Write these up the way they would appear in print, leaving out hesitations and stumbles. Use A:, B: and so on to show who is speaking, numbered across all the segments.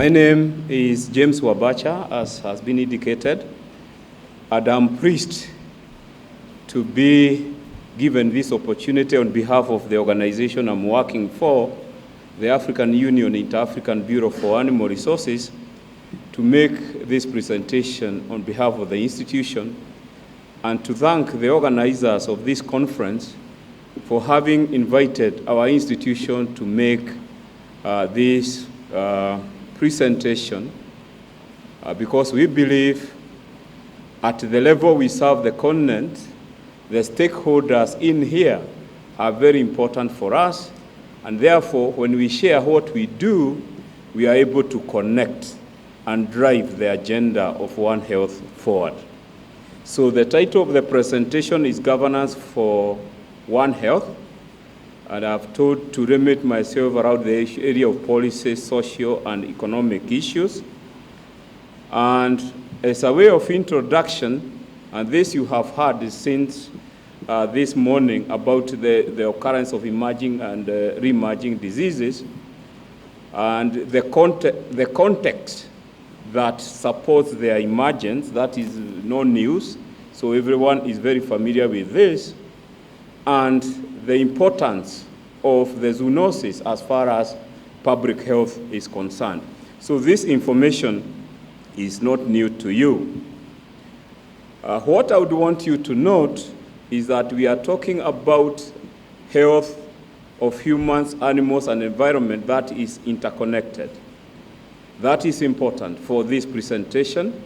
A: My name is James Wabacha, as has been indicated, and I'm pleased to be given this opportunity on behalf of the organization I'm working for, the African Union Inter-African Bureau for Animal Resources, to make this presentation on behalf of the institution and to thank the organizers of this conference for having invited our institution to make this presentation because we believe at the level we serve the continent, the stakeholders in here are very important for us, and therefore when we share what we do, we are able to connect and drive the agenda of One Health forward. So the title of the presentation is Governance for One Health, and I've told to remit myself around the area of policy, social, and economic issues. And as a way of introduction, and this you have heard since this morning about the occurrence of emerging and re-emerging diseases, and the context that supports their emergence, that is no news, so everyone is very familiar with this, and the importance of the zoonosis as far as public health is concerned. So this information is not new to you. What I would want you to note is that we are talking about health of humans, animals, and environment that is interconnected. That is important for this presentation.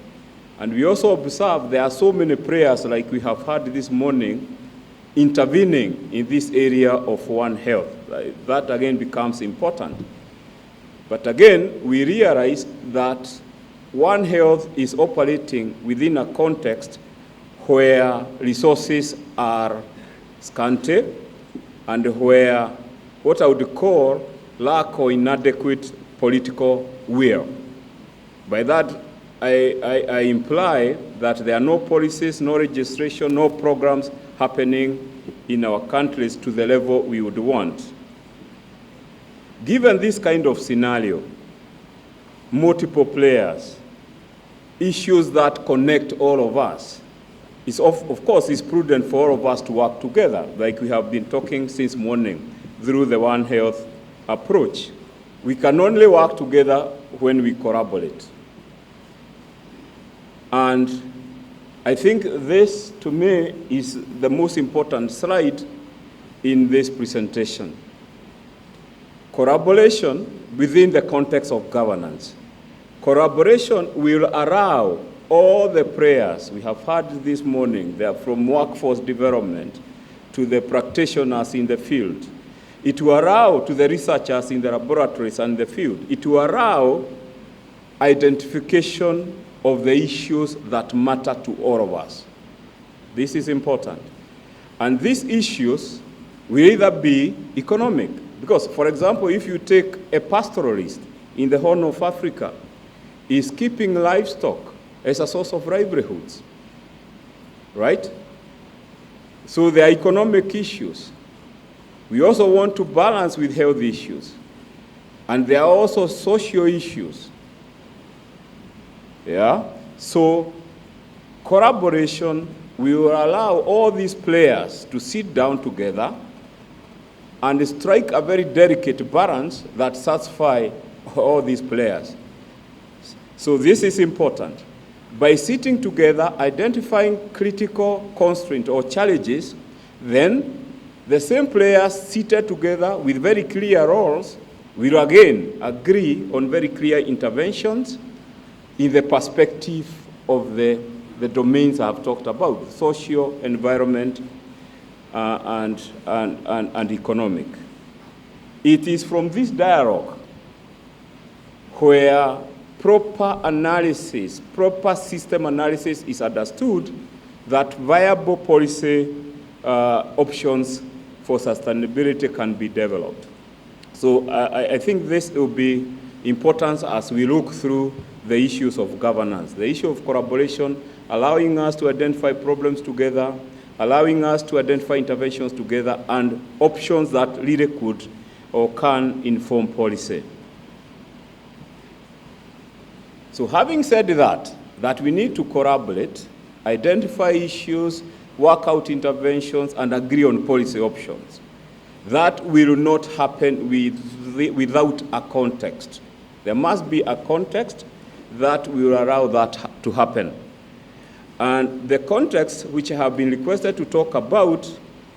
A: And we also observe there are so many players, like we have heard this morning, intervening in this area of One Health. That again becomes important. But again, we realize that One Health is operating within a context where resources are scanty and where what I would call lack or inadequate political will. By that, I imply that there are no policies, no registration, no programs happening in our countries to the level we would want. Given this kind of scenario, multiple players, issues that connect all of us, it's of course, it's prudent for all of us to work together, like we have been talking since morning through the One Health approach. We can only work together when we collaborate. And I think this, to me, is the most important slide in this presentation. Collaboration within the context of governance. Collaboration will allow all the players we have heard this morning, they are from workforce development to the practitioners in the field. It will allow to the researchers in the laboratories and the field. It will allow identification of the issues that matter to all of us. This is important. And these issues will either be economic, because, for example, if you take a pastoralist in the Horn of Africa, is keeping livestock as a source of livelihoods, right? So there are economic issues. We also want to balance with health issues. And there are also social issues. Yeah? So collaboration will allow all these players to sit down together and strike a very delicate balance that satisfies all these players. So this is important. By sitting together, identifying critical constraints or challenges, then the same players seated together with very clear roles will again agree on very clear interventions in the perspective of the domains I've talked about, social, environment, and economic. It is from this dialogue where proper analysis, proper system analysis is understood that viable policy options for sustainability can be developed. So I think this will be important as we look through the issues of governance, the issue of collaboration, allowing us to identify problems together, allowing us to identify interventions together, and options that really could or can inform policy. So having said that we need to collaborate, identify issues, work out interventions, and agree on policy options. That will not happen without a context. There must be a context that will allow that to happen. And the context which I have been requested to talk about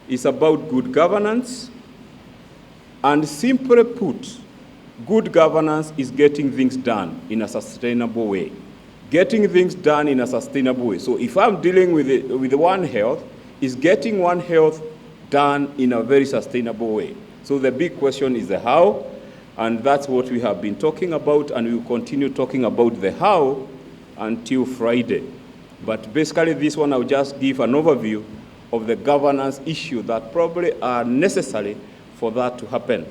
A: is about good governance. And simply put, good governance is getting things done in a sustainable way. Getting things done in a sustainable way. So if I'm dealing with One Health, is getting One Health done in a very sustainable way. So the big question is the how, and that's what we have been talking about, and we will continue talking about the how until Friday. But basically this one I'll just give an overview of the governance issue that probably are necessary for that to happen.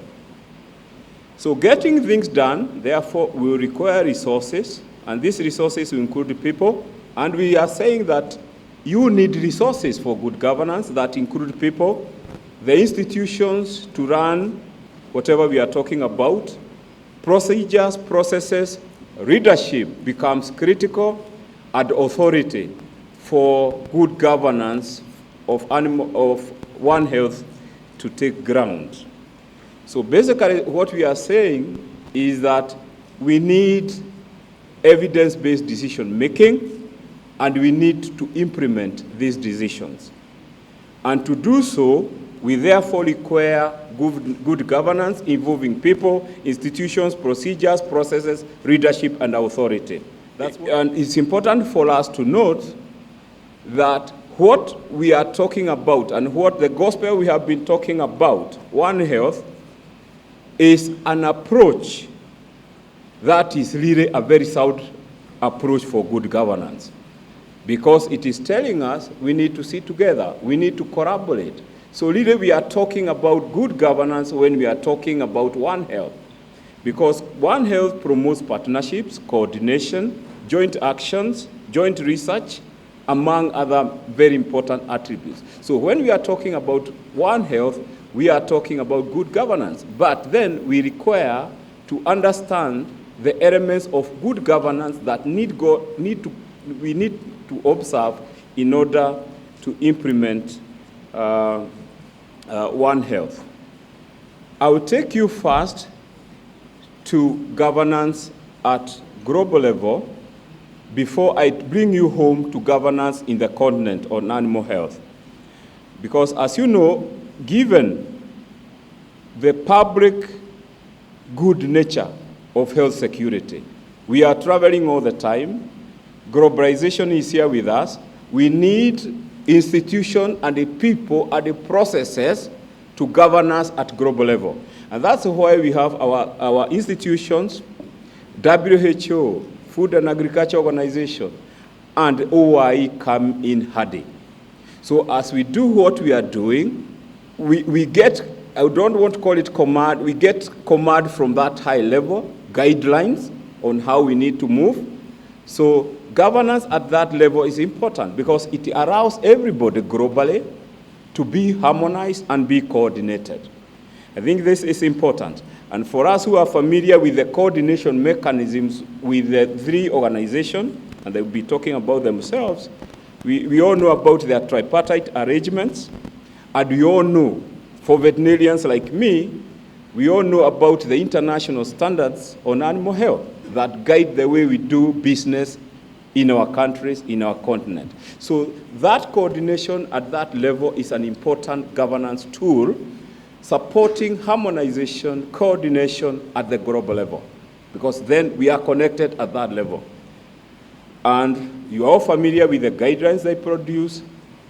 A: So getting things done, therefore, will require resources, and these resources will include people, and we are saying that you need resources for good governance that include people, the institutions to run whatever we are talking about, procedures, processes, leadership becomes critical, and authority for good governance of One Health to take ground. So basically what we are saying is that we need evidence-based decision making, and we need to implement these decisions. And to do so, we therefore require good governance involving people, institutions, procedures, processes, leadership, and authority. And it's important for us to note that what we are talking about and what the gospel we have been talking about, One Health, is an approach that is really a very sound approach for good governance. Because it is telling us we need to sit together, we need to collaborate. So really we are talking about good governance when we are talking about One Health. Because One Health promotes partnerships, coordination, joint actions, joint research, among other very important attributes. So when we are talking about One Health, we are talking about good governance. But then we require to understand the elements of good governance that we need to observe in order to implement One Health. I will take you first to governance at global level before I bring you home to governance in the continent on animal health. Because as you know, given the public good nature of health security, we are traveling all the time. Globalization is here with us. We need institutions and the people and the processes to govern us at global level. And that's why we have our institutions, WHO, Food and Agriculture Organization, and OIE come in handy. So as we do what we are doing, we get, I don't want to call it command, we get command from that high level, guidelines on how we need to move. So governance at that level is important because it allows everybody globally to be harmonized and be coordinated. I think this is important. And for us who are familiar with the coordination mechanisms with the three organizations, and they will be talking about themselves, we all know about their tripartite arrangements, and we all know, for veterinarians like me, we all know about the international standards on animal health that guide the way we do business in our countries, in our continent. So that coordination at that level is an important governance tool supporting harmonization, coordination at the global level, because then we are connected at that level. And you are all familiar with the guidelines they produce,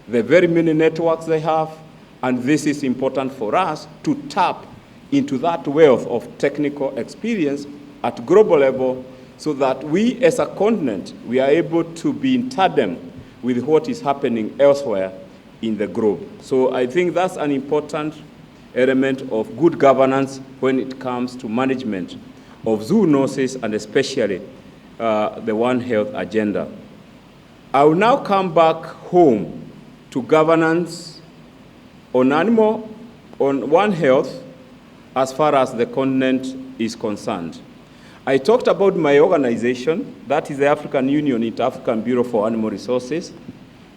A: the very many networks they have, and this is important for us to tap into that wealth of technical experience at global level so that we as a continent, we are able to be in tandem with what is happening elsewhere in the globe. So I think that's an important element of good governance when it comes to management of zoonosis and especially the One Health agenda. I will now come back home to governance on One Health as far as the continent is concerned. I talked about my organization, that is the African Union Inter-African Bureau for Animal Resources.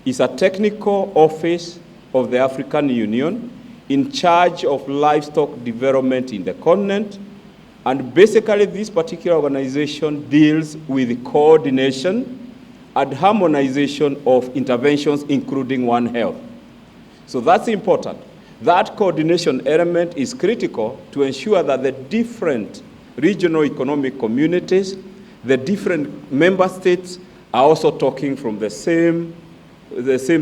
A: It's a technical office of the African Union in charge of livestock development in the continent. And basically, this particular organization deals with coordination and harmonization of interventions, including One Health. So that's important. That coordination element is critical to ensure that the different regional economic communities, the different member states are also talking from the same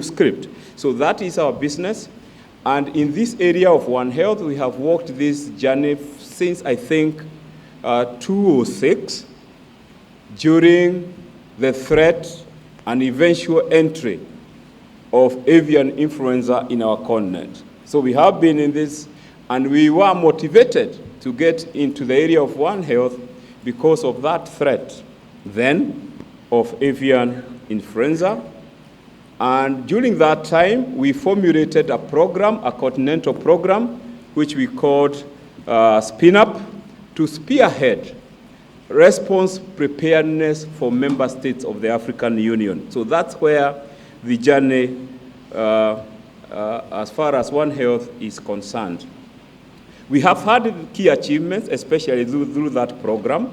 A: script. So that is our business. And in this area of One Health, we have walked this journey since, I think, 2006, during the threat and eventual entry of avian influenza in our continent. So we have been in this, and we were motivated to get into the area of One Health because of that threat then of avian influenza. And during that time, we formulated a program, a continental program, which we called Spin Up, to spearhead response preparedness for member states of the African Union. So that's where the journey, as far as One Health is concerned. We have had key achievements, especially through that program,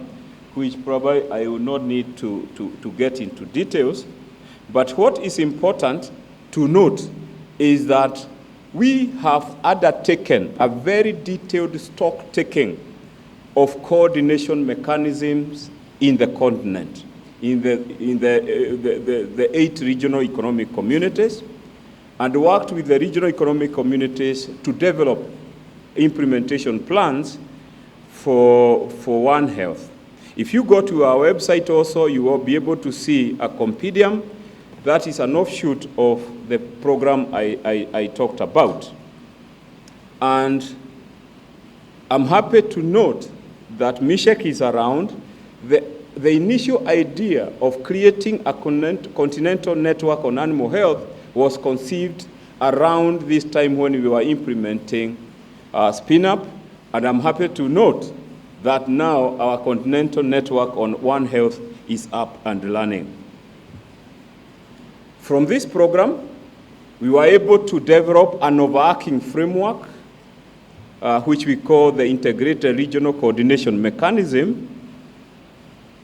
A: which probably I will not need to get into details. But what is important to note is that we have undertaken a very detailed stock taking of coordination mechanisms in the continent, in the 8 regional economic communities, and worked with the regional economic communities to develop implementation plans for One Health. If you go to our website also, you will be able to see a compendium that is an offshoot of the program I talked about. And I'm happy to note that Mishek is around. The initial idea of creating a continental network on animal health was conceived around this time when we were implementing Spin Up, and I'm happy to note that now our continental network on One Health is up and running. From this program, we were able to develop an overarching framework, which we call the Integrated Regional Coordination Mechanism.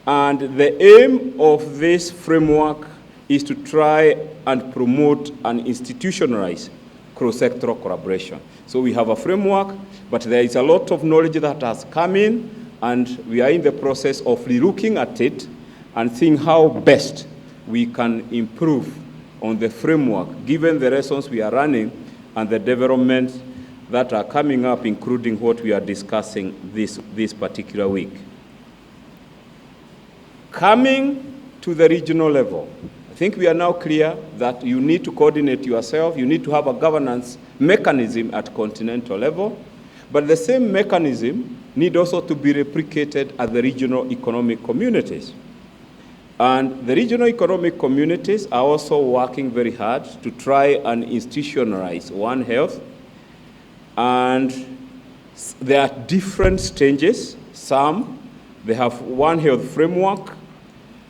A: And the aim of this framework is to try and promote and institutionalize cross-sectoral collaboration. So we have a framework, but there is a lot of knowledge that has come in, and we are in the process of relooking at it and seeing how best we can improve on the framework, given the lessons we are running and the developments that are coming up, including what we are discussing this particular week. Coming to the regional level, I think we are now clear that you need to coordinate yourself, you need to have a governance mechanism at continental level, but the same mechanism need also to be replicated at the regional economic communities. And the regional economic communities are also working very hard to try and institutionalize One Health. And there are different stages. Some, they have One Health framework,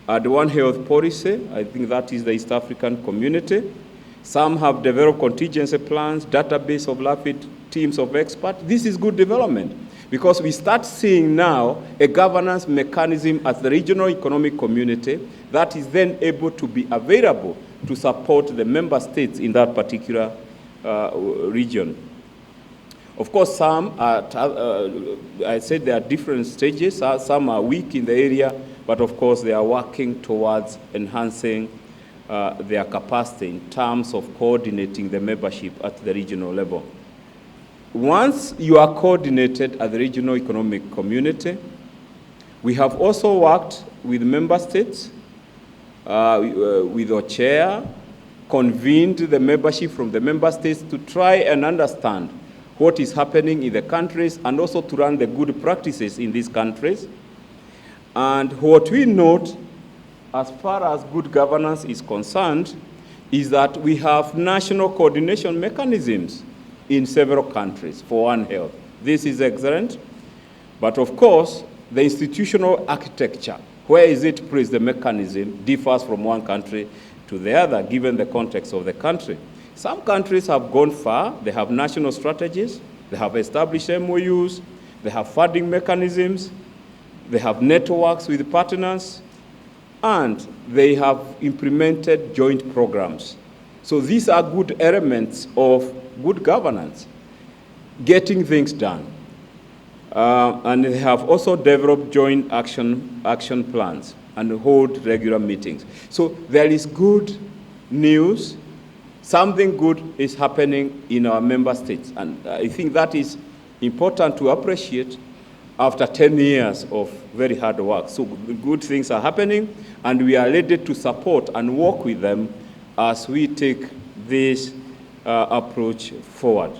A: the One Health policy. I think that is the East African community. Some have developed contingency plans, database of rapid teams of experts. This is good development, because we start seeing now a governance mechanism at the regional economic community that is then able to be available to support the member states in that particular region. Of course, some are, I said there are different stages. Some are weak in the area, but of course they are working towards enhancing their capacity in terms of coordinating the membership at the regional level. Once you are coordinated at the regional economic community, we have also worked with member states, with our chair, convened the membership from the member states to try and understand what is happening in the countries and also to run the good practices in these countries. And what we note, as far as good governance is concerned, is that we have national coordination mechanisms in several countries for One Health. This is excellent. But of course, the institutional architecture, where is it placed, the mechanism, differs from one country to the other, given the context of the country. Some countries have gone far. They have national strategies. They have established MOUs. They have funding mechanisms. They have networks with partners. And they have implemented joint programs. So these are good elements of good governance, getting things done. And they have also developed joint action plans and hold regular meetings. So there is good news. Something good is happening in our member states. And I think that is important to appreciate after 10 years of very hard work. So good things are happening, and we are ready to support and work with them as we take this approach forward.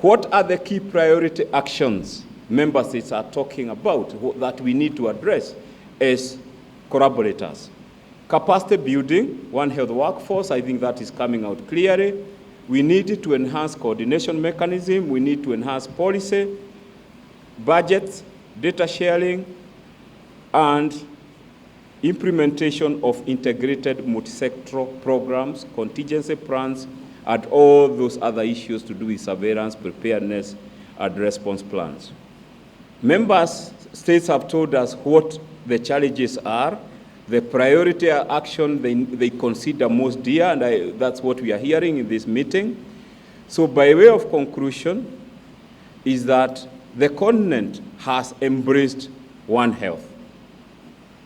A: What are the key priority actions member states are talking about that we need to address as collaborators? Capacity building, One Health workforce, I think that is coming out clearly. We need to enhance coordination mechanism. We need to enhance policy, budgets, data sharing, and implementation of integrated multi-sectoral programs, contingency plans, and all those other issues to do with surveillance, preparedness, and response plans. Member states have told us what the challenges are, the priority action they consider most dear, and that's what we are hearing in this meeting. So by way of conclusion is that the continent has embraced One Health.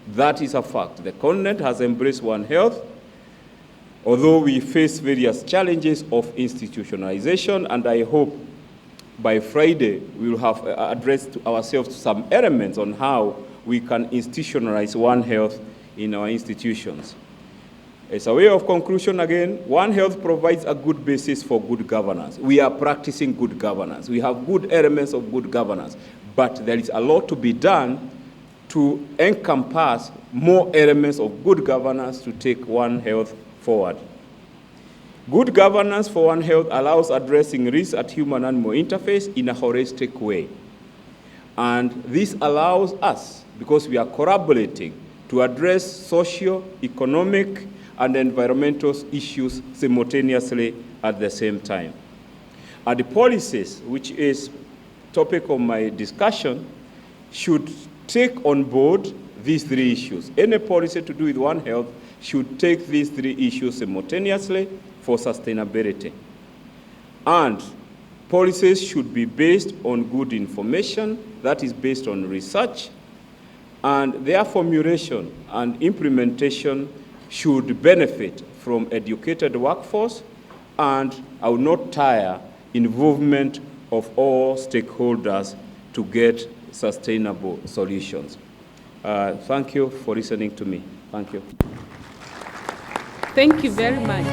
A: That is a fact. The continent has embraced One Health, although we face various challenges of institutionalization, and I hope by Friday we will have addressed ourselves to some elements on how we can institutionalize One Health in our institutions. As a way of conclusion, again, One Health provides a good basis for good governance. We are practicing good governance. We have good elements of good governance, but there is a lot to be done to encompass more elements of good governance to take One Health forward. Good governance for One Health allows addressing risk at human-animal interface in a holistic way. And this allows us, because we are collaborating, to address socio, economic, and environmental issues simultaneously at the same time. And the policies, which is topic of my discussion, should take on board these three issues. Any policy to do with One Health should take these three issues simultaneously for sustainability. And policies should be based on good information, that is based on research, and their formulation and implementation should benefit from educated workforce, and I will not tire involvement of all stakeholders to get sustainable solutions. Thank you for listening to me. Thank you.
B: Thank you very much.